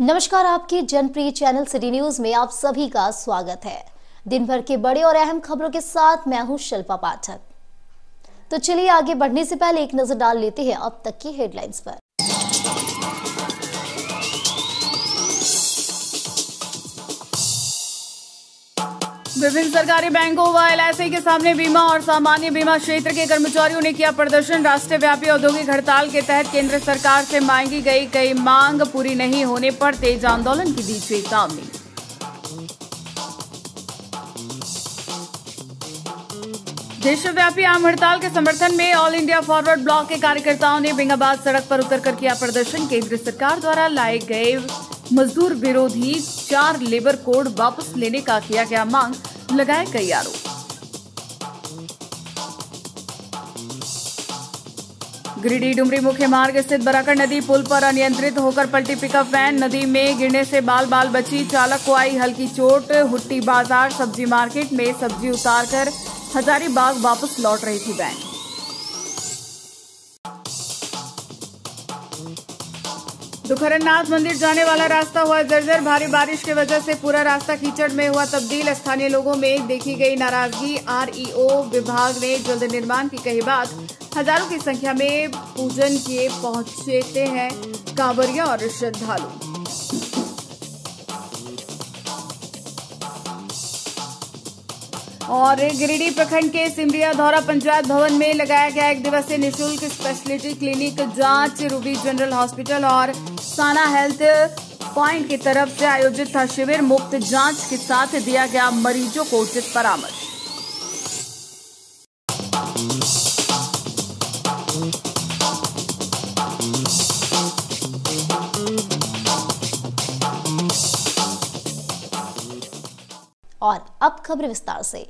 नमस्कार, आपके जनप्रिय channel city news में आप सभी का स्वागत है। दिन भर के बड़े और अहम खबरों के साथ मैं हूं शिल्पा पाठक। तो चलिए आगे बढ़ने से पहले एक नजर डाल लेते हैं अब तक की हेडलाइंस पर। विभिन्न सरकारी बैंकों व एलआईसी के सामने बीमा और सामान्य बीमा क्षेत्र के कर्मचारियों ने किया प्रदर्शन। राष्ट्रव्यापी औद्योगिक हड़ताल के तहत केंद्र सरकार से मांगी गई कई मांग पूरी नहीं होने पर तेज आंदोलन की दी चेतावनी। देशव्यापी आम हड़ताल के समर्थन में ऑल इंडिया फॉरवर्ड ब्लॉक के कार्यकर्ताओं ने बेंगाबाद सड़क पर उतरकर किया प्रदर्शन। केंद्र सरकार द्वारा लाए गए मजदूर विरोधी 4 लेबर कोड वापस लेने का किया गया मांग, लगाए कई आरोप। गिरिडीह डुमरी मुख्य मार्ग स्थित बराकर नदी पुल पर अनियंत्रित होकर पलटी पिकअप वैन। नदी में गिरने से बाल बची, चालक को आई हल्की चोट। हुट्टी बाजार सब्जी मार्केट में सब्जी उतारकर हजारीबाग वापस लौट रही थी वैन। दुखहरनाथ मंदिर जाने वाला रास्ता हुआ जर्जर। भारी बारिश की वजह से पूरा रास्ता कीचड़ में हुआ तब्दील। स्थानीय लोगों में देखी गई नाराजगी। आरईओ विभाग ने जल्द निर्माण की कही बात। हजारों की संख्या में पूजन किए पहुंचते हैं कांवरिया और श्रद्धालु। और गिरिडीह प्रखंड के सिमरिया धौरा पंचायत भवन में लगाया गया 1 दिवसीय निःशुल्क स्पेशलिटी क्लिनिक जांच। रूबी जनरल हॉस्पिटल और साना हेल्थ पॉइंट की तरफ से आयोजित था शिविर। मुफ्त जांच के साथ दिया गया मरीजों को उचित परामर्श। और अब खबर विस्तार से।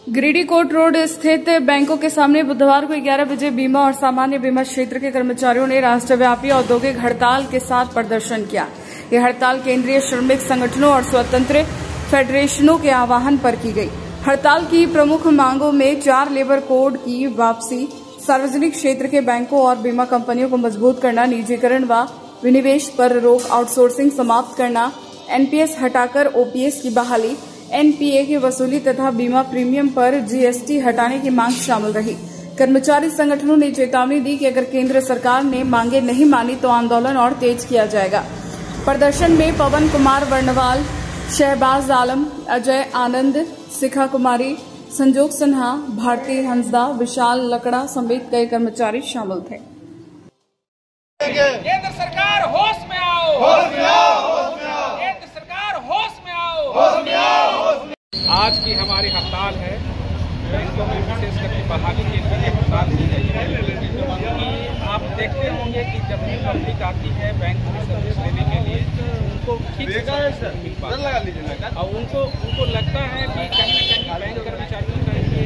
गिरिडीह कोर्ट रोड स्थित बैंकों के सामने बुधवार को 11 बजे बीमा और सामान्य बीमा क्षेत्र के कर्मचारियों ने राष्ट्रव्यापी औद्योगिक हड़ताल के साथ प्रदर्शन किया। यह हड़ताल केंद्रीय श्रमिक संगठनों और स्वतंत्र फेडरेशनों के आह्वान पर की गई। हड़ताल की प्रमुख मांगों में 4 लेबर कोड की वापसी, सार्वजनिक क्षेत्र के बैंकों और बीमा कंपनियों को मजबूत करना, निजीकरण व विनिवेश पर रोक, आउटसोर्सिंग समाप्त करना, एनपीएस हटाकर ओपीएस की बहाली, एनपीए की वसूली तथा बीमा प्रीमियम पर जीएसटी हटाने की मांग शामिल रही। कर्मचारी संगठनों ने चेतावनी दी कि अगर केंद्र सरकार ने मांगे नहीं मानी तो आंदोलन और तेज किया जाएगा। प्रदर्शन में पवन कुमार वर्णवाल, शहबाज आलम, अजय आनंद, शिखा कुमारी, संजोग सिन्हा, भारती हंसदा, विशाल लकड़ा समेत कई कर्मचारी शामिल थे। केंद्र सरकार होश में आओ, होश में आओ, होश में आओ। केंद्र सरकार होश में आओ, होश में आओ। आज की हमारी हड़ताल है, बैंकों में विशेष करके बहाली के लिए हड़ताल की गई है। कि आप देखते होंगे कि जब भी पब्लिक आती है बैंक में सर्विस लेने के लिए, उनको ठीक से सर्विस मिल पाता है और उनको लगता है कि कहीं न कहीं बैंक कर्मचारियों का ये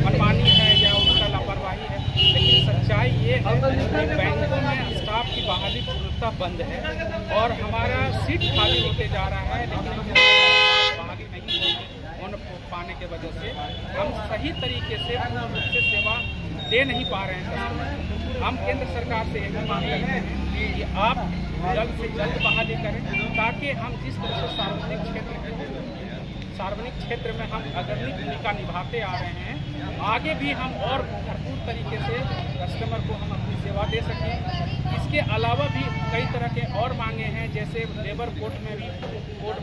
मनमानी है या उनका लापरवाही है। लेकिन सच्चाई ये है कि बैंकों में स्टाफ की बहाली पूर्णतः बंद है और हमारा सीट खाली होते जा रहा है। लेकिन बहाली नहीं होने पाने के वजह से हम सही तरीके से सेवा दे नहीं पा रहे हैं। हम केंद्र सरकार से यही मांग करते हैं कि आप जल्द से जल्द बहाली करें, ताकि हम जिस तरह से सार्वजनिक क्षेत्र में हम अग्रणी भूमिका निभाते आ रहे हैं, आगे भी हम और भरपूर तरीके से कस्टमर को हम अपनी सेवा दे सकें। इसके अलावा भी कई तरह के और मांगे हैं, जैसे लेबर कोड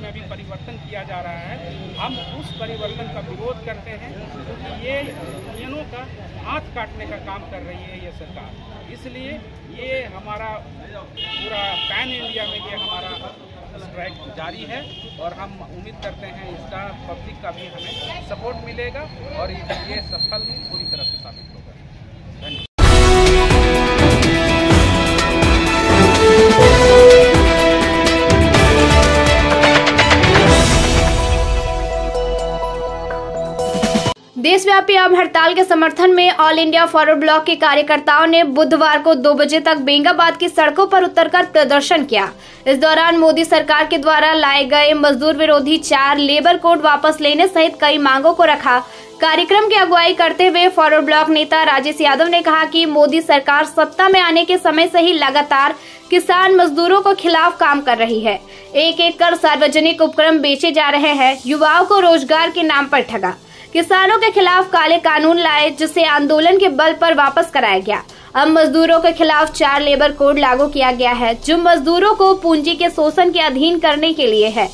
में भी परिवर्तन किया जा रहा है। हम उस परिवर्तन का विरोध करते हैं क्योंकि ये यूनियनों का हाथ काटने का काम कर रही है ये सरकार। इसलिए ये हमारा पूरा पैन इंडिया में ये हमारा स्ट्राइक जारी है और हम उम्मीद करते हैं इसका पब्लिक का भी हमें सपोर्ट मिलेगा और ये सफल पूरी तरह से साबित होगा। धन्यवाद। देशव्यापी आम हड़ताल के समर्थन में ऑल इंडिया फॉरवर्ड ब्लॉक के कार्यकर्ताओं ने बुधवार को 2 बजे तक बेंगाबाद की सड़कों पर उतरकर प्रदर्शन किया। इस दौरान मोदी सरकार के द्वारा लाए गए मजदूर विरोधी 4 लेबर कोड वापस लेने सहित कई मांगों को रखा। कार्यक्रम की अगुवाई करते हुए फॉरवर्ड ब्लॉक नेता राजेश यादव ने कहा कि मोदी सरकार सत्ता में आने के समय से ही लगातार किसान मजदूरों को खिलाफ काम कर रही है। एक एक कर सार्वजनिक उपक्रम बेचे जा रहे हैं, युवाओं को रोजगार के नाम पर ठगा, किसानों के खिलाफ काले कानून लाए जिसे आंदोलन के बल पर वापस कराया गया। अब मजदूरों के खिलाफ 4 लेबर कोड लागू किया गया है जो मजदूरों को पूंजी के शोषण के अधीन करने के लिए है।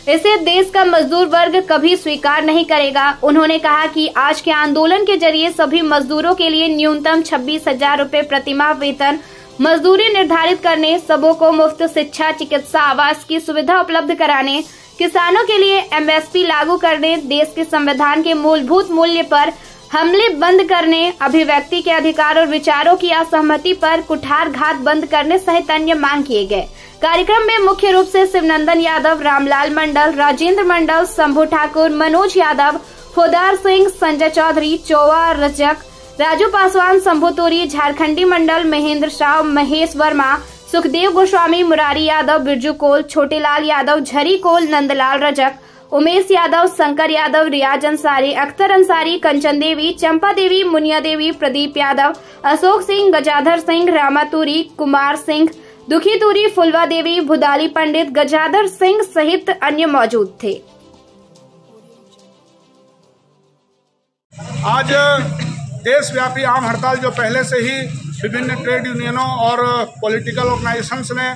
इसे देश का मजदूर वर्ग कभी स्वीकार नहीं करेगा। उन्होंने कहा कि आज के आंदोलन के जरिए सभी मजदूरों के लिए न्यूनतम 26,000 रूपए प्रतिमाह वेतन मजदूरी निर्धारित करने, सबों को मुफ्त शिक्षा, चिकित्सा, आवास की सुविधा उपलब्ध कराने, किसानों के लिए MSP लागू करने, देश के संविधान के मूलभूत मूल्य पर हमले बंद करने, अभिव्यक्ति के अधिकार और विचारों की असहमति पर कुठारघात बंद करने सहित अन्य मांग किए गए। कार्यक्रम में मुख्य रूप से शिवनंदन यादव, रामलाल मंडल, राजेंद्र मंडल, शंभू ठाकुर, मनोज यादव, फोदार सिंह, संजय चौधरी, चौवा रजक, राजू पासवान, शंभू तोरी, झारखंडी मंडल, महेंद्र शाह, महेश वर्मा, सुखदेव गोस्वामी, मुरारी यादव, बिरजू कोल, छोटेलाल यादव, झरी कोल, नंदलाल रजक, उमेश यादव, शंकर यादव, रियाज अंसारी, अख्तर अंसारी, कंचन देवी, चंपा देवी, मुनिया देवी, प्रदीप यादव, अशोक सिंह, गजाधर सिंह, रामा तूरी, कुमार सिंह, दुखी तूरी, फुलवा देवी, भुदाली पंडित, गजाधर सिंह सहित अन्य मौजूद थे। आज देशव्यापी आम हड़ताल जो पहले से ही विभिन्न ट्रेड यूनियनों और पॉलिटिकल ऑर्गेनाइजेशंस ने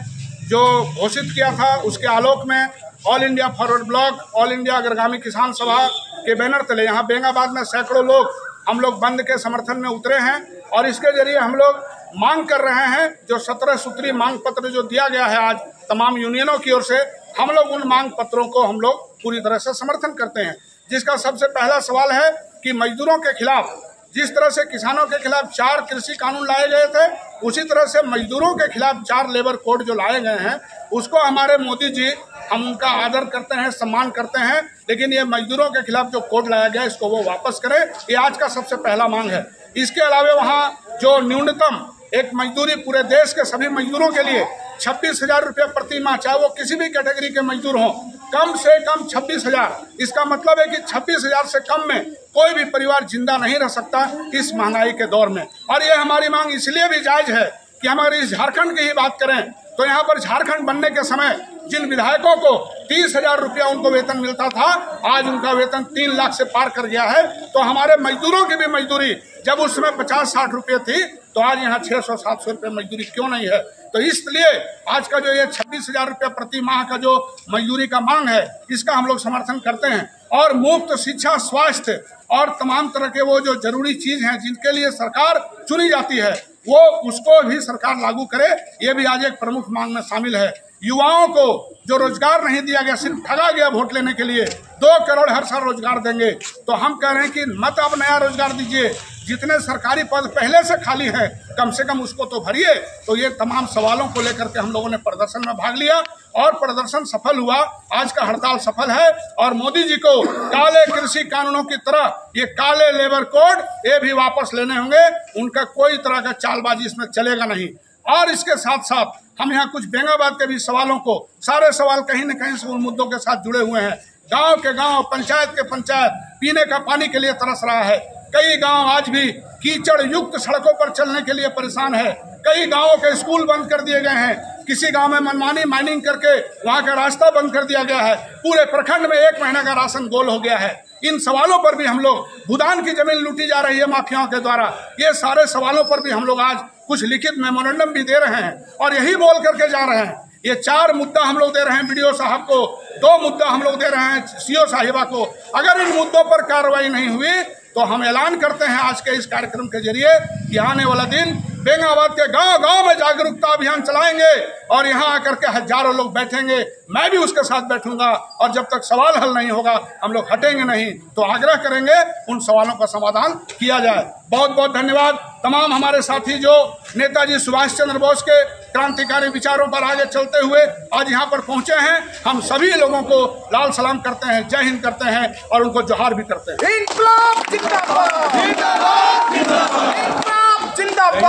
जो घोषित किया था, उसके आलोक में all India forward block, all India अग्रगामी किसान सभा के बैनर तले यहाँ बेंगाबाद में सैकड़ों लोग हम लोग बंद के समर्थन में उतरे हैं और इसके जरिए हम लोग मांग कर रहे हैं जो 17 सूत्री मांग पत्र जो दिया गया है आज तमाम यूनियनों की ओर से, हम लोग उन मांग पत्रों को हम लोग पूरी तरह से समर्थन करते हैं। जिसका सबसे पहला सवाल है कि मजदूरों के खिलाफ जिस तरह से किसानों के खिलाफ 4 कृषि कानून लाए गए थे, उसी तरह से मजदूरों के खिलाफ 4 लेबर कोड जो लाए गए हैं, उसको हमारे मोदी जी, हम उनका आदर करते हैं, सम्मान करते हैं, लेकिन ये मजदूरों के खिलाफ जो कोड लाया गया इसको वो वापस करें, ये आज का सबसे पहला मांग है। इसके अलावा वहाँ जो न्यूनतम एक मजदूरी पूरे देश के सभी मजदूरों के लिए 26,000 रुपये प्रति माह, चाहे वो किसी भी कैटेगरी के मजदूर हों, कम से कम 26,000। इसका मतलब है कि 26,000 से कम में कोई भी परिवार जिंदा नहीं रह सकता इस महंगाई के दौर में। और ये हमारी मांग इसलिए भी जायज है कि हम अगर इस झारखंड की ही बात करें तो यहाँ पर झारखंड बनने के समय जिन विधायकों को 30,000 रुपया उनको वेतन मिलता था, आज उनका वेतन 3 लाख से पार कर गया है। तो हमारे मजदूरों की भी मजदूरी जब उस समय 50-60 रुपये थी, तो आज यहाँ 600-700 रुपये मजदूरी क्यों नहीं है। तो इसलिए आज का जो ये 26,000 रुपये प्रति माह का जो मजदूरी का मांग है, इसका हम लोग समर्थन करते हैं। और मुफ्त शिक्षा, स्वास्थ्य और तमाम तरह के वो जो जरूरी चीज हैं जिनके लिए सरकार चुनी जाती है, वो उसको भी सरकार लागू करे, ये भी आज एक प्रमुख मांग में शामिल है। युवाओं को जो रोजगार नहीं दिया गया, सिर्फ ठगा गया वोट लेने के लिए, 2 करोड़ हर साल रोजगार देंगे, तो हम कह रहे हैं कि मत अब नया रोजगार दीजिए, जितने सरकारी पद पहले से खाली हैं कम से कम उसको तो भरिए। तो ये तमाम सवालों को लेकर के हम लोगों ने प्रदर्शन में भाग लिया और प्रदर्शन सफल हुआ। आज का हड़ताल सफल है और मोदी जी को काले कृषि कानूनों की तरह ये काले लेबर कोड ये भी वापस लेने होंगे। उनका कोई तरह का चालबाजी इसमें चलेगा नहीं। और इसके साथ साथ हम यहाँ कुछ बेंगाबाद के भी सवालों को, सारे सवाल कहीं न कहीं से उन मुद्दों के साथ जुड़े हुए हैं। गांव के गांव, पंचायत के पंचायत पीने का पानी के लिए तरस रहा है। कई गांव आज भी कीचड़ युक्त सड़कों पर चलने के लिए परेशान है। कई गांवों के स्कूल बंद कर दिए गए हैं। किसी गांव में मनमानी माइनिंग करके वहां का रास्ता बंद कर दिया गया है। पूरे प्रखंड में 1 महीने का राशन गोल हो गया है। इन सवालों पर भी हम लोग, भूदान की जमीन लूटी जा रही है माफियाओं के द्वारा, ये सारे सवालों पर भी हम लोग आज कुछ लिखित मेमोरेंडम भी दे रहे हैं और यही बोल करके जा रहे हैं। ये 4 मुद्दा हम लोग दे रहे हैं बीडीओ साहब को, 2 मुद्दा हम लोग दे रहे हैं सीओ साहिबा को। अगर इन मुद्दों पर कार्रवाई नहीं हुई तो हम ऐलान करते हैं आज के इस कार्यक्रम के जरिए कि आने वाला दिन बेंगाबाद के गांव-गांव में जागरूकता अभियान चलाएंगे और यहाँ आकर के हजारों लोग बैठेंगे। मैं भी उसके साथ बैठूंगा और जब तक सवाल हल नहीं होगा हम लोग हटेंगे नहीं। तो आग्रह करेंगे उन सवालों का समाधान किया जाए। बहुत बहुत धन्यवाद। तमाम हमारे साथी जो नेताजी सुभाष चंद्र बोस के क्रांतिकारी विचारों पर आगे चलते हुए आज यहाँ पर पहुंचे हैं, हम सभी लोगों को लाल सलाम करते हैं, जय हिंद करते हैं और उनको जोहार भी करते हैं। इंकलाब जिंदाबाद, जिंदाबाद, जिंदाबाद, जिंदाबाद,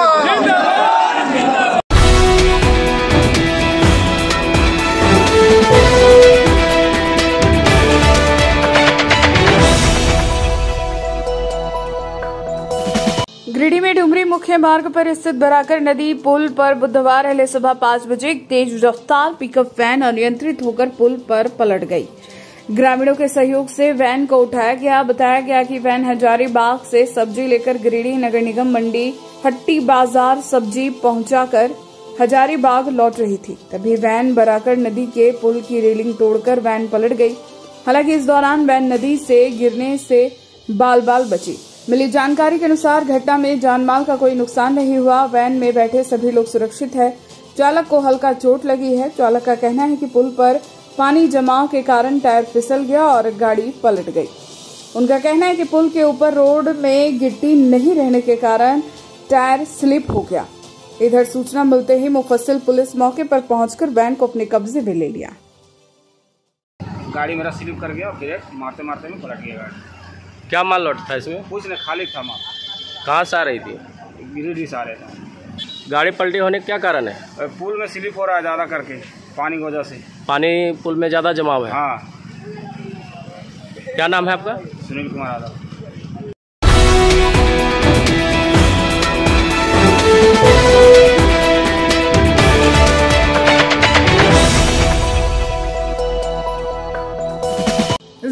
जिंदाबाद। गिरिडीह में डुमरी मुख्य मार्ग पर स्थित बराकर नदी पुल पर बुधवार अहले सुबह 5 बजे एक तेज रफ्तार पिकअप वैन अनियंत्रित होकर पुल पर पलट गई। ग्रामीणों के सहयोग से वैन को उठाया गया। बताया गया कि वैन हजारीबाग से सब्जी लेकर गिरिडीह नगर निगम मंडी हट्टी बाजार सब्जी पहुंचाकर हजारीबाग लौट रही थी। तभी वैन बराकर नदी के पुल की रेलिंग तोड़कर वैन पलट गई। हालांकि इस दौरान वैन नदी से गिरने से बाल बाल बची। मिली जानकारी के अनुसार घटना में जानमाल का कोई नुकसान नहीं हुआ। वैन में बैठे सभी लोग सुरक्षित है। चालक को हल्का चोट लगी है। चालक का कहना है कि पुल पर पानी जमाव के कारण टायर फिसल गया और गाड़ी पलट गई। उनका कहना है कि पुल के ऊपर रोड में गिट्टी नहीं रहने के कारण टायर स्लिप हो गया। इधर सूचना मिलते ही मुफस्सिल पुलिस मौके पर पहुंचकर वैन को अपने कब्जे में ले लिया। गाड़ी मेरा स्लिप कर गया और ब्रेक मारते मारते में पलट गया गाड़ी। क्या माल लौट था इसमें? कुछ नहीं, खाली था माल। कहाँ से आ रही थी? गिरिडीह से आ रहे थे। गाड़ी पलटी होने का क्या कारण है? पुल में स्लिप हो रहा है ज़्यादा करके, पानी की वजह से। पानी पुल में ज़्यादा जमाव है? हाँ। क्या नाम है आपका? सुनील कुमार यादव।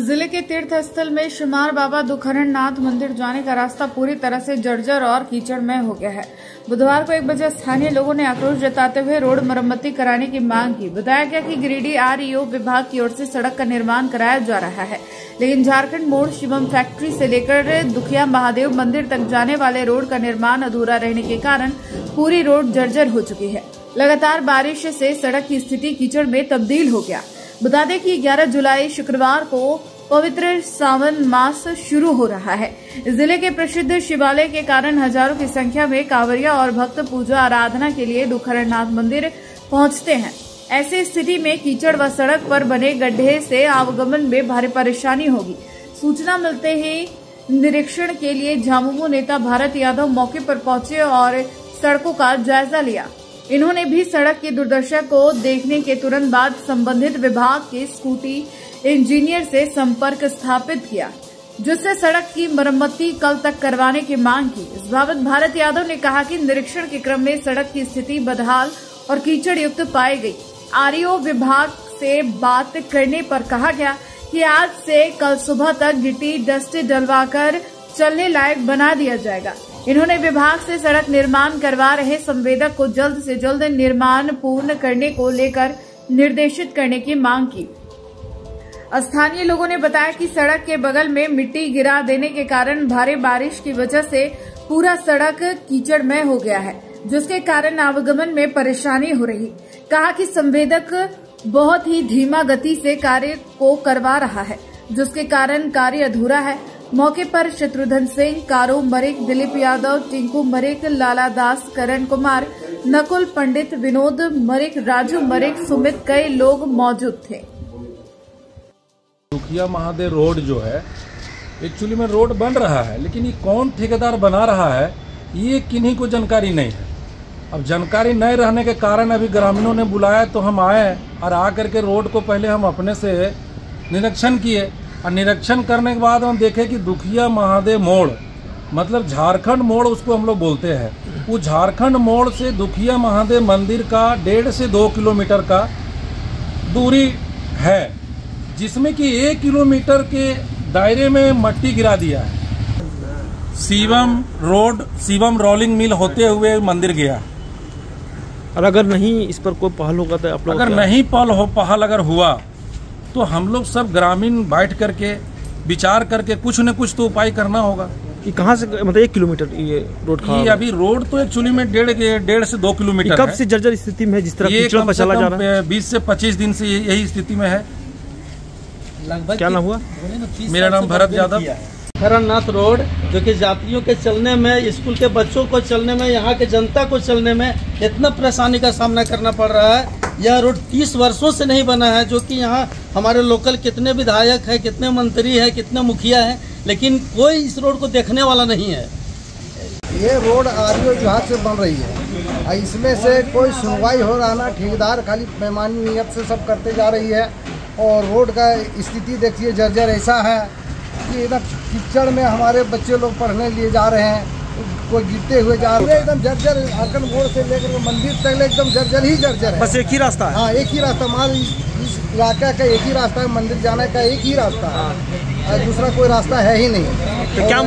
जिले के तीर्थ स्थल में शुमार बाबा दुखहरण नाथ मंदिर जाने का रास्ता पूरी तरह से जर्जर और कीचड़मय हो गया है। बुधवार को 1 बजे स्थानीय लोगों ने आक्रोश जताते हुए रोड मरम्मती कराने की मांग की। बताया गया कि गिरिडीह आरईओ विभाग की ओर से सड़क का निर्माण कराया जा रहा है, लेकिन झारखंड मोड़ शिवम फैक्ट्री से लेकर दुखिया महादेव मंदिर तक जाने वाले रोड का निर्माण अधूरा रहने के कारण पूरी रोड जर्जर हो चुकी है। लगातार बारिश से सड़क की स्थिति कीचड़ में तब्दील हो गया। बता दें कि 11 जुलाई शुक्रवार को पवित्र सावन मास शुरू हो रहा है। जिले के प्रसिद्ध शिवालय के कारण हजारों की संख्या में कांवरिया और भक्त पूजा आराधना के लिए दुखहरनाथ मंदिर पहुंचते हैं। ऐसी स्थिति में कीचड़ व सड़क पर बने गड्ढे से आवागमन में भारी परेशानी होगी। सूचना मिलते ही निरीक्षण के लिए झामुमो नेता भारत यादव मौके पर पहुंचे और सड़कों का जायजा लिया। इन्होंने भी सड़क की दुर्दशा को देखने के तुरंत बाद संबंधित विभाग के स्कूटी इंजीनियर से संपर्क स्थापित किया, जिससे सड़क की मरम्मती कल तक करवाने की मांग की। इस बाबत भारत यादव ने कहा कि निरीक्षण के क्रम में सड़क की स्थिति बदहाल और कीचड़ युक्त पाई गई। आरईओ विभाग से बात करने पर कहा गया कि आज से कल सुबह तक गिट्टी डस्ट डलवाकर चलने लायक बना दिया जाएगा। इन्होंने विभाग से सड़क निर्माण करवा रहे संवेदक को जल्द से जल्द निर्माण पूर्ण करने को लेकर निर्देशित करने की मांग की। स्थानीय लोगों ने बताया कि सड़क के बगल में मिट्टी गिरा देने के कारण भारी बारिश की वजह से पूरा सड़क कीचड़मय हो गया है, जिसके कारण आवागमन में परेशानी हो रही। कहा कि संवेदक बहुत ही धीमा गति से कार्य को करवा रहा है, जिसके कारण कार्य अधूरा है। मौके पर शत्रुघ्न सिंह, कारू मरिक, दिलीप यादव, टिंकू मरिक, लाला दास, करण कुमार, नकुल पंडित, विनोद मरिक, राजू मरिक समेत कई लोग मौजूद थे। दुखिया महादेव रोड जो है एक्चुअली में रोड बन रहा है, लेकिन ये कौन ठेकेदार बना रहा है ये किन्हीं को जानकारी नहीं है। अब जानकारी नहीं रहने के कारण अभी ग्रामीणों ने बुलाया तो हम आए और आकर के रोड को पहले हम अपने से निरीक्षण किए और निरीक्षण करने के बाद हम देखे कि दुखिया महादेव मोड़ मतलब झारखंड मोड़ उसको हम लोग बोलते हैं, वो झारखंड मोड़ से दुखिया महादेव मंदिर का 1.5 से 2 किलोमीटर का दूरी है, जिसमें कि 1 किलोमीटर के दायरे में मट्टी गिरा दिया है। Shivam road, Shivam rolling mill होते हुए मंदिर गया। और अगर नहीं इस पर कोई पहल होगा तो आप लोग अगर नहीं पहल अगर हुआ तो हम लोग सब ग्रामीण बैठ करके विचार करके कुछ न कुछ तो उपाय करना होगा। ये कहाँ से मतलब 1 किलोमीटर ये रोड ये अभी रोड तो एक्चुअली में 1.5 से 2 किलोमीटर कब से जर्जर स्थिति में है? जिस तरह कीचड़ पर चला जा रहा है 20 से 25 दिन से यही स्थिति में है। क्या नाम हुआ? मेरा नाम भरत यादव। खैरानाथ रोड, जो कि यात्रियों के चलने में, स्कूल के बच्चों को चलने में, यहाँ के जनता को चलने में इतना परेशानी का सामना करना पड़ रहा है। यह रोड 30 वर्षों से नहीं बना है, जो कि यहाँ हमारे लोकल कितने विधायक है, कितने मंत्री है, कितने मुखिया है, लेकिन कोई इस रोड को देखने वाला नहीं है। ये रोड आरओ विभाग से बन रही है, इसमें से कोई सुनवाई हो रहा ना, ठेकेदार खाली बेईमानी नियत से सब करते जा रही है। और रोड का स्थिति देखिए जर्जर ऐसा है कि एकदम कीचड़ में हमारे बच्चे लोग पढ़ने लिए जा रहे हैं, कोई गिरते हुए जा रहे हैं, एकदम जर्जर। आकन मोड़ से लेकर मंदिर तक एकदम जर्जर ही जर्जर है। बस एक ही रास्ता है? हाँ, एक ही रास्ता। मान इस इलाका का एक ही रास्ता है, मंदिर जाने का एक ही रास्ता है, दूसरा कोई रास्ता है ही नहीं। तो क्या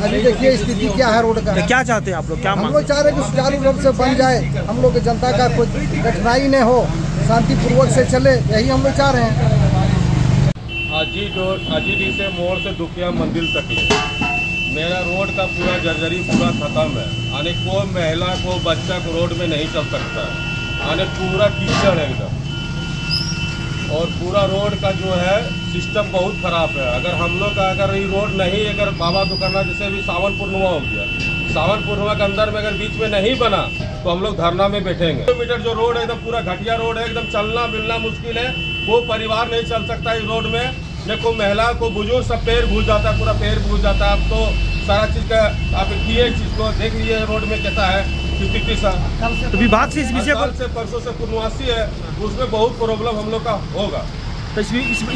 अभी देखिए स्थिति क्या है रोड का। तो क्या चाहते हैं आप लोग? क्या हम लोग चाह रहे हैं कि सुचारू रूप से बन जाए, हम लोग की जनता का कोई कठिनाई नहीं हो, शांतिपूर्वक से चले, यही हम लोग चाह रहे हैं। अजीडी से मोड़ से दुखिया मंदिर तक मेरा रोड का पूरा जर्जरी पूरा खत्म है। आने को महिला को बच्चा को रोड में नहीं चल सकता है, आने पूरा कीचड़ है एकदम। और पूरा रोड का जो है सिस्टम बहुत ख़राब है। अगर हम लोग का अगर ये रोड नहीं, अगर बाबा दुकाना जैसे भी सावन पूर्णिमा हो गया, सावन पूर्णिमा के अंदर में अगर बीच में नहीं बना तो हम लोग धरना में बैठेंगे। किलोमीटर जो रोड है एकदम पूरा घटिया रोड है, एकदम चलना मिलना मुश्किल है। वो परिवार नहीं चल सकता इस रोड में, देखो महिला को बुजुर्ग सब पैर भूल जाता है, पूरा पैर भूल जाता है। अब तो सारा चीज़ का आप ये चीज़ को देख लीजिए रोड में कैसा है स्थिति सा। तो विभाग से इस विषय को से परसों से पूर्णवासी है, उसमें बहुत प्रॉब्लम हम लोग का होगा। तो इस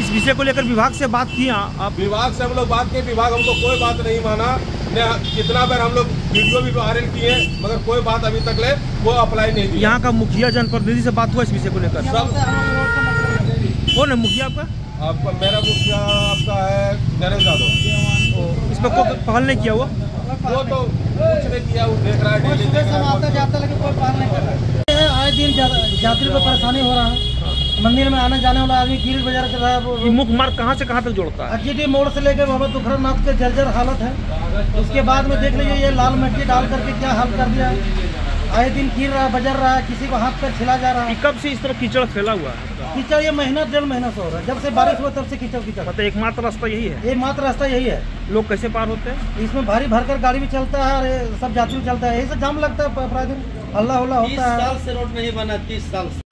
विषय को लेकर विभाग से बात की आप? विभाग से हम लोग बात किए, विभाग हमको कोई बात नहीं माना। कितना बार हम लोग वीडियो भी वायरल किए, मगर कोई बात अभी तक ले वो अप्लाई नहीं की। यहाँ का मुखिया जनप्रतिनिधि से बात हुआ इस विषय को लेकर? सब कौन है मुखिया आपका? आपका मेरा मुखिया आपका है नरेंद्र यादव। इस पर कोई पहल नहीं किया हुआ? वो तो कुछ नहीं किया, वो देख रहा है डेली देख रहा है, आता जाता लेकिन कोई पहल नहीं कर रहा है। आए दिन यात्री को परेशानी हो रहा है, मंदिर में आने जाने वाला आदमी गिर बाजार कर रहा है। ये मुख्य मार्ग कहाँ से कहाँ तक जोड़ता है? अजीडी मोड़ से लेकर बाबा दुखरानाथ के जर्जर हालत है। उसके बाद में देख लीजिए ये लाल मिट्टी डाल करके क्या हाल कर दिया है। आए दिन गिर रहा है, बजर रहा है, किसी को हाथ पर छिला जा रहा है। कब से इस तरह कीचड़ फैला हुआ है? कीचड़ ये महीना 1.5 महीना से हो रहा है, जब से बारिश हुआ तब से कीचड़। मतलब एकमात्र रास्ता यही है? एकमात्र रास्ता यही है। लोग कैसे पार होते हैं? इसमें भारी भरकर गाड़ी भी चलता है और सब यात्री चलता है, यही से जाम लगता है, प्राय दिन हल्ला हुल्ला होता है। 30 साल से रोड नहीं बना, 30 साल से।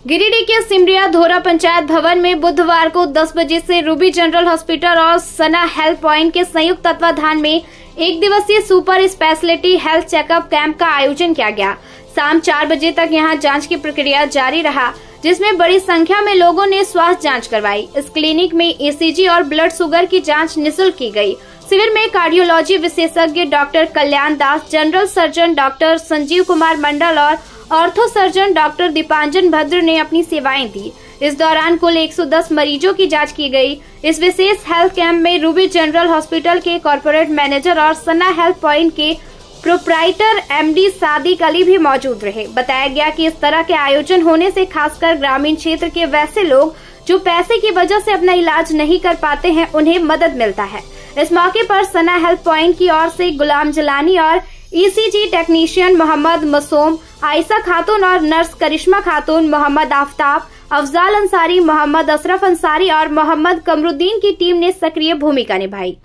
गिरिडीह के सिमरिया धोरा पंचायत भवन में बुधवार को 10 बजे से रूबी जनरल हॉस्पिटल और सना हेल्थ पॉइंट के संयुक्त तत्वाधान में 1 दिवसीय super speciality health checkup camp का आयोजन किया गया। शाम 4 बजे तक यहां जांच की प्रक्रिया जारी रहा, जिसमें बड़ी संख्या में लोगों ने स्वास्थ्य जांच करवाई। इस क्लिनिक में ECG और ब्लड शुगर की जांच निःशुल्क की गई। शिविर में कार्डियोलॉजी विशेषज्ञ doctor Kalyan Das, general surgeon doctor Sanjeev Kumar Mandal और ऑर्थो सर्जन डॉक्टर दीपांजन भद्र ने अपनी सेवाएं दी। इस दौरान कुल 110 मरीजों की जांच की गई। इस विशेष हेल्थ कैंप में रूबी जनरल हॉस्पिटल के कॉर्पोरेट मैनेजर और सना हेल्थ पॉइंट के प्रोप्राइटर MD सादिक अली भी मौजूद रहे। बताया गया कि इस तरह के आयोजन होने से खासकर ग्रामीण क्षेत्र के वैसे लोग जो पैसे की वजह से अपना इलाज नहीं कर पाते हैं, उन्हें मदद मिलता है। इस मौके पर सना हेल्थ पॉइंट की ओर से गुलाम जलानी और ECG टेक्नीशियन मोहम्मद मसूम, आयशा खातून और नर्स करिश्मा खातून, मोहम्मद आफ्ताब, अफजाल अंसारी, मोहम्मद अशरफ अंसारी और मोहम्मद कमरुद्दीन की टीम ने सक्रिय भूमिका निभाई।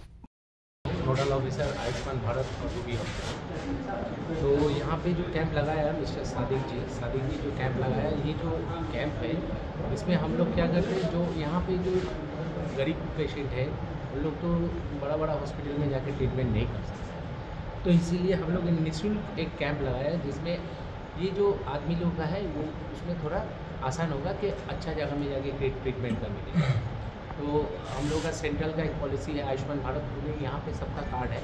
नोडल ऑफिसर आयुष्मान भारत और रूबी हॉस्पिटल। तो यहाँ पे जो कैंप लगाया है मिस्टर सादिक जी जो कैंप लगाया, ये जो कैंप है इसमें हम लोग क्या करते हैं, जो यहाँ पे जो गरीब पेशेंट है उन लोग तो बड़ा हॉस्पिटल में जाके ट्रीटमेंट नहीं कर सकते, तो इसीलिए हम लोग निःशुल्क एक कैंप लगाया जिसमें ये जो आदमी लोग का है वो उसमें थोड़ा आसान होगा कि अच्छा जगह में जाके ट्रीटमेंट का मिलेगा। तो हम लोग का सेंट्रल का एक पॉलिसी है आयुष्मान भारत, पूरे यहाँ पे सबका कार्ड है,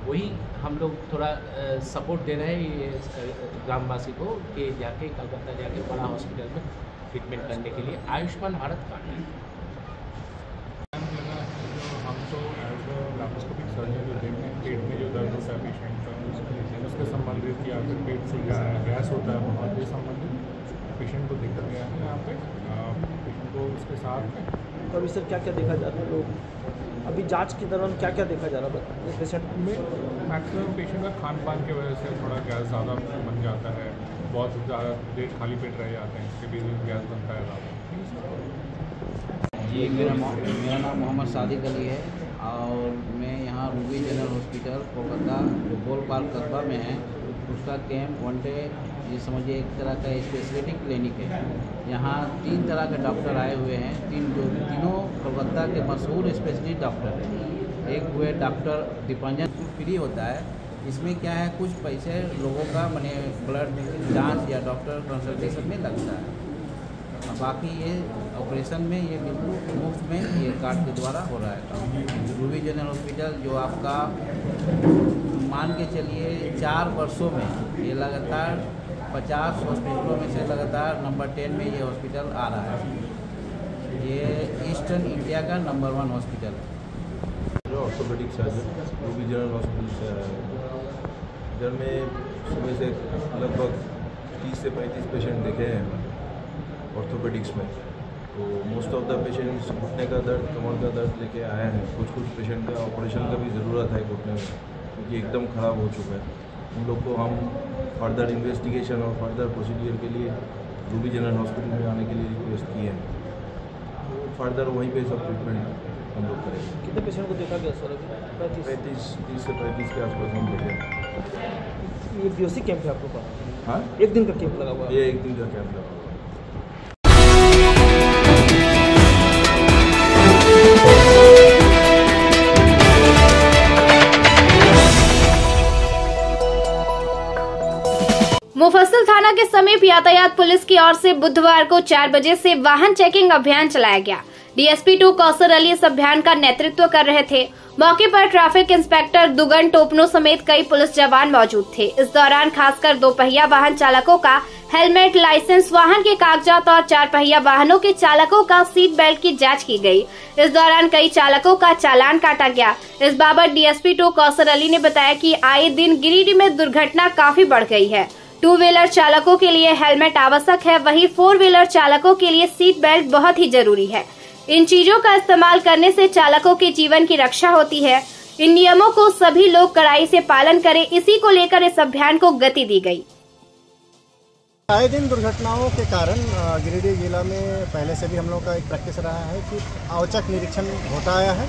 वही हम लोग थोड़ा सपोर्ट दे रहे हैं ये ग्रामवासी को कि जाके कलकत्ता जाके बड़ा हॉस्पिटल में ट्रीटमेंट करने के लिए आयुष्मान भारत कार्ड है। हम तो लैप्रोस्कोपिक सर्जन जो देखते हैं पेट में जो दर्द होता है पेशेंट का, उसके संबंधित या फिर पेट से गैस होता है बहुत ये संबंधित पेशेंट को देखा गया है यहाँ पे। पेशेंट को उसके साथ तो अभी सर क्या क्या देखा जाता है? लोग अभी जांच के दौरान क्या क्या देखा जा रहा है पेशेंट में? मैक्सिमम पेशेंट का खान पान की वजह से थोड़ा गैस ज़्यादा बन जाता है, बहुत ज़्यादा देर खाली पेट रह जाते हैं, इसके भी गैस बनता है ज़्यादा। जी मेरा नाम मोहम्मद सादिक अली है और मैं यहाँ रूबी जनरल हॉस्पिटल कोलकाता जो गोल पार्क कस्बा में है उसका कैंप वन डे, ये समझिए एक तरह का स्पेशलिटी क्लिनिक है। यहाँ 3 तरह के डॉक्टर आए हुए हैं, तीनों कोलकाता के मशहूर स्पेशलिस्ट डॉक्टर हैं। एक हुए डॉक्टर दीपांजन, फ्री होता है। इसमें क्या है, कुछ पैसे लोगों का माने ब्लड जांच या डॉक्टर कंसल्टेशन में लगता है, बाकी ये ऑपरेशन में ये बिल्कुल मुफ्त में ये कार्ड के द्वारा हो रहा है। रूबी जनरल हॉस्पिटल जो आपका मान के चलिए 4 वर्षों में ये लगातार 50 हॉस्पिटलों में से लगातार नंबर 10 में ये हॉस्पिटल आ रहा है। ये ईस्टर्न इंडिया का नंबर 1 हॉस्पिटल है। Orthopaedic surgeon Ruby general hospital से आया है। इधर में सुबह से लगभग 30 से 35 पेशेंट देखे हैं ऑर्थोपेडिक्स में। तो मोस्ट ऑफ द पेशेंट्स घुटने का दर्द, कमर का दर्द लेके आए हैं। कुछ पेशेंट का ऑपरेशन का भी ज़रूरत है घुटने में, क्योंकि एकदम ख़राब हो चुका है। उन लोग को हम फर्दर इन्वेस्टिगेशन और फर्दर प्रोसीडियर के लिए रूबी जनरल हॉस्पिटल में आने के लिए रिक्वेस्ट किए हैं। तो फर्दर वहीं पे सब ट्रीटमेंट हम लोग करेंगे। कितने पेशेंट को देखा गया सर? 30 से 35 के आसपास हम देखें। ये बीओसी कैंप है आपको पास? हाँ, 1 दिन का कैंप लगा हुआ है। ये 1 दिन का कैंप लगा हुआ है। मुफस्सिल थाना के समीप यातायात पुलिस की ओर से बुधवार को 4 बजे से वाहन चेकिंग अभियान चलाया गया। डीएसपी 2 कौसर अली इस अभियान का नेतृत्व कर रहे थे। मौके पर ट्रैफिक इंस्पेक्टर दुगन टोपनो समेत कई पुलिस जवान मौजूद थे। इस दौरान खासकर 2 पहिया वाहन चालकों का हेलमेट, लाइसेंस, वाहन के कागजात और 4 पहिया वाहनों के चालकों का सीट बेल्ट की जांच की गई। इस दौरान कई चालकों का चालान काटा गया। इस बाबत डीएसपी 2 कौसर अली ने बताया कि आए दिन गिरिडीह में दुर्घटना काफी बढ़ गई है। 2 व्हीलर चालकों के लिए हेलमेट आवश्यक है, वहीं 4 व्हीलर चालकों के लिए सीट बेल्ट बहुत ही जरूरी है। इन चीजों का इस्तेमाल करने से चालकों के जीवन की रक्षा होती है। इन नियमों को सभी लोग कड़ाई से पालन करें, इसी को लेकर इस अभियान को गति दी गई। आए दिन दुर्घटनाओं के कारण गिरिडीह जिला में पहले से भी हम लोग का एक प्रैक्टिस रहा है कि औचक निरीक्षण होता आया है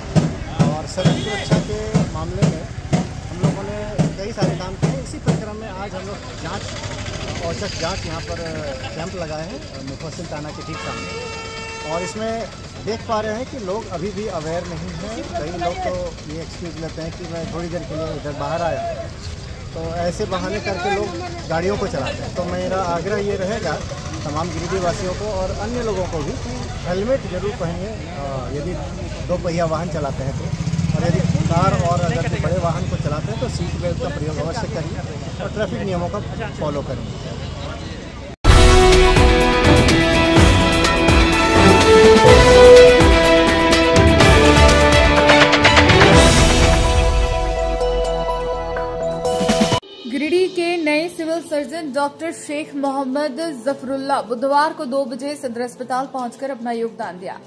और सड़क सुरक्षा के मामले में हम लोगों ने कई सारे काम किए। इसी प्रक्रम में आज हम लोग औचक जांच यहाँ पर कैंप लगाए हैं मुफस्सिल थाना के ठीक सामने, और इसमें देख पा रहे हैं कि लोग अभी भी अवेयर नहीं हैं। कई लोग तो ये एक्सक्यूज़ लेते हैं कि मैं थोड़ी देर के लिए इधर बाहर आया, तो ऐसे बहाने करके लोग गाड़ियों को चलाते हैं। तो मेरा आग्रह ये रहेगा तमाम गिरिडीह वासियों को और अन्य लोगों को भी हेलमेट जरूर पहनिए यदि 2 पहिया वाहन चलाते हैं तो, और यदि कार और अगर बड़े वाहन को चलाते हैं तो सीट बेल्ट का प्रयोग अवश्य करिए और ट्रैफिक नियमों का फॉलो करिए। गिरिडीह के नए civil surgeon doctor Sheikh Mohammad Zafarullah बुधवार को 2 बजे सदर अस्पताल पहुंचकर अपना योगदान दिया।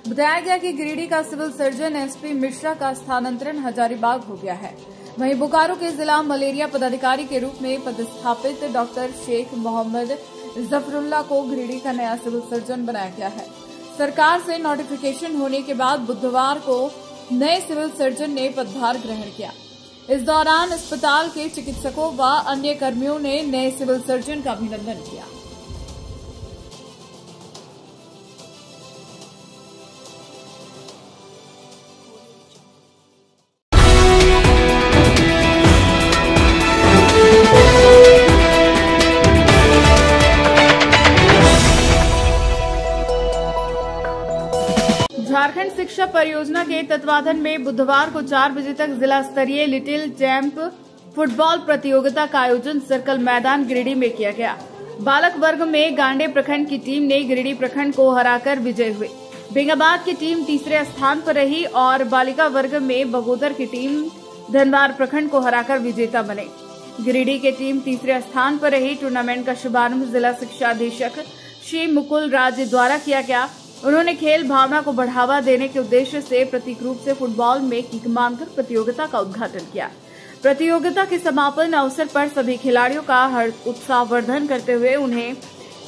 बताया गया कि गिरिडीह का सिविल सर्जन एसपी मिश्रा का स्थानांतरण हजारीबाग हो गया है। वहीं बोकारो के जिला मलेरिया पदाधिकारी के रूप में पदस्थापित डॉक्टर शेख मोहम्मद जफरुल्लाह को गिरिडीह का नया सिविल सर्जन बनाया गया है। सरकार से नोटिफिकेशन होने के बाद बुधवार को नए सिविल सर्जन ने पदभार ग्रहण किया। इस दौरान अस्पताल के चिकित्सकों व अन्य कर्मियों ने नए सिविल सर्जन का अभिनंदन किया। झारखंड शिक्षा परियोजना के तत्वाधान में बुधवार को 4 बजे तक जिला स्तरीय लिटिल चैंप फुटबॉल प्रतियोगिता का आयोजन सर्कल मैदान गिरिडीह में किया गया। बालक वर्ग में गांडे प्रखंड की टीम ने गिरिडीह प्रखंड को हराकर विजयी हुई। बेंगाबाद की टीम तीसरे स्थान पर रही और बालिका वर्ग में बगोदर की टीम धनवार प्रखंड को हराकर विजेता बने। गिरिडीह की टीम तीसरे स्थान पर रही। टूर्नामेंट का शुभारंभ जिला शिक्षा अधीक्षक श्री मुकुल राज द्वारा किया गया। उन्होंने खेल भावना को बढ़ावा देने के उद्देश्य से प्रतीक रूप से फुटबॉल में किक मारकर प्रतियोगिता का उद्घाटन किया। प्रतियोगिता के समापन अवसर पर सभी खिलाड़ियों का उत्साहवर्धन करते हुए उन्हें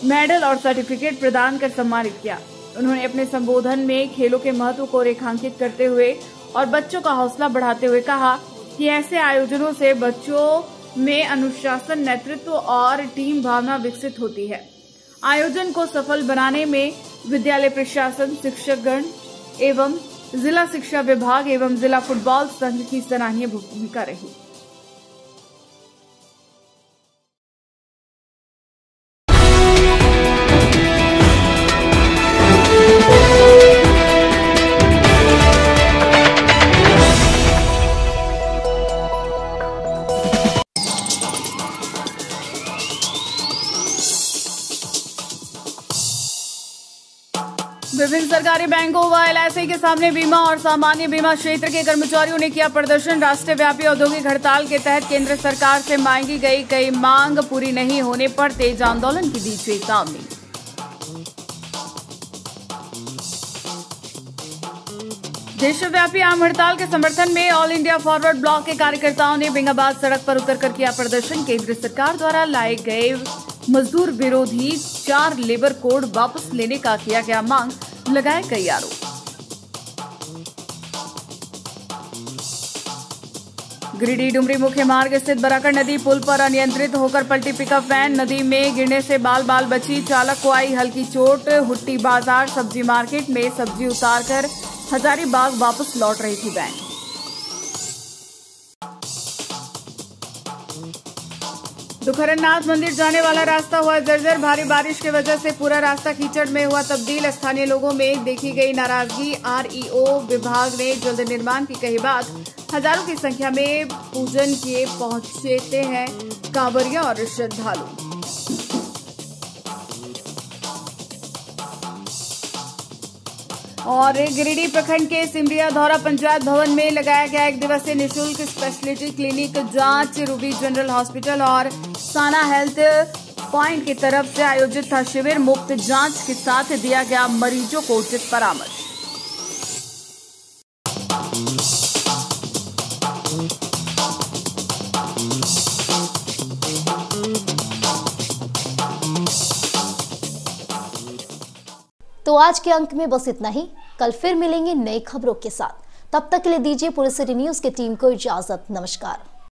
मेडल और सर्टिफिकेट प्रदान कर सम्मानित किया। उन्होंने अपने संबोधन में खेलों के महत्व को रेखांकित करते हुए और बच्चों का हौसला बढ़ाते हुए कहा कि ऐसे आयोजनों से बच्चों में अनुशासन, नेतृत्व और टीम भावना विकसित होती है। आयोजन को सफल बनाने में विद्यालय प्रशासन, शिक्षकगण एवं जिला शिक्षा विभाग एवं जिला फुटबॉल संघ की सराहनीय भूमिका रही। विभिन्न सरकारी बैंकों व LIC के सामने बीमा और सामान्य बीमा क्षेत्र के कर्मचारियों ने किया प्रदर्शन। राष्ट्रीय व्यापी औद्योगिक हड़ताल के तहत केंद्र सरकार से मांगी गई कई मांग पूरी नहीं होने पर तेज आंदोलन की दी चेतावनी। देशव्यापी आम हड़ताल के समर्थन में ऑल इंडिया फॉरवर्ड ब्लॉक के कार्यकर्ताओं ने बेंगाबाद सड़क पर उतरकर किया प्रदर्शन। केंद्र सरकार द्वारा लाए गए मजदूर विरोधी 4 लेबर कोड वापस लेने का किया गया मांग, लगाए कई आरोप। गिरिडीह डुमरी मुख्य मार्ग स्थित बराकर नदी पुल पर अनियंत्रित होकर पलटी पिकअप वैन, नदी में गिरने से बाल बाल बची, चालक को आई हल्की चोट। हुट्टी बाजार सब्जी मार्केट में सब्जी उतारकर हजारीबाग वापस लौट रही थी वैन। दुखरनाथ मंदिर जाने वाला रास्ता हुआ जर्जर, भारी बारिश की वजह से पूरा रास्ता कीचड़ में हुआ तब्दील। स्थानीय लोगों में देखी गई नाराजगी। REO विभाग ने जल्द निर्माण की कही बात। हजारों की संख्या में पूजन किए पहुंचते हैं कांवरिया और श्रद्धालु। और गिरिडीह प्रखंड के सिमरिया धौरा पंचायत भवन में लगाया गया 1 दिवसीय निःशुल्क स्पेशलिटी क्लिनिक जांच। रूबी जनरल हॉस्पिटल और साना हेल्थ पॉइंट की तरफ से आयोजित था शिविर। मुफ्त जांच के साथ दिया गया मरीजों को उचित परामर्श। तो आज के अंक में बस इतना ही। कल फिर मिलेंगे नई खबरों के साथ। तब तक के लिए दीजिए पूरे सिटी न्यूज की टीम को इजाजत। नमस्कार।